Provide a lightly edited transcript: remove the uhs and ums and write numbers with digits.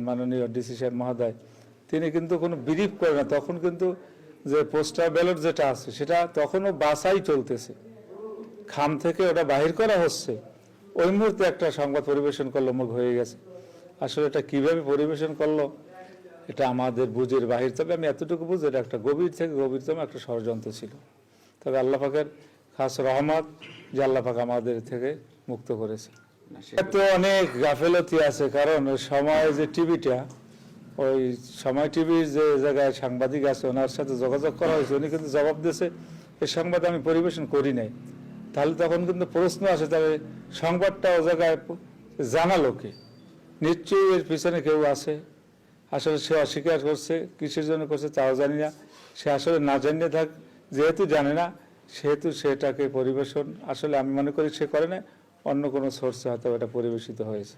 মাননীয় ডিসি সাহেব মহোদয়, তিনি কিন্তু কোনো বিরিফ করে না। তখন কিন্তু যে পোস্টাল ব্যালট যেটা আছে সেটা তখনও বাছাই চলতেছে, খাম থেকে ওটা বাহির করা হচ্ছে, ওই মুহূর্তে একটা সংবাদ পরিবেশন করলো, মুখ হয়ে গেছে। আসলে এটা কিভাবে পরিবেশন করলো এটা আমাদের বুঝের বাহির। তবে আমি এতটুকু বুঝি এটা একটা গভীর থেকে গভীরতম একটা ষড়যন্ত্র ছিল। তবে আল্লাহ পাকের খাস রহমত যে আল্লাহ পাক আমাদের থেকে মুক্ত করেছে। তো অনেক গাফেলতি আছে, কারণ সময় যে টিভিটা, ওই সময় টিভির যে জায়গায় সাংবাদিক আছে ওনার সাথে যোগাযোগ করা হয়েছে, উনি কিন্তু জবাব দিয়েছে এই সংবাদ আমি পরিবেশন করি নাই। তাহলে তখন কিন্তু প্রশ্ন আসে, তাহলে সংবাদটা ও জায়গায় জানালো কে? নিশ্চয়ই এর পিছনে কেউ আছে। আসলে সে অস্বীকার করছে, কিসের জন্য করছে তাও জানি না। সে আসলে না জানিয়ে থাক, যেহেতু জানে না সেহেতু সেটাকে পরিবেশন আসলে আমি মনে করি সে করে না, অন্য কোনো সোর্সে হয়তো এটা পরিবেশিত হয়েছে।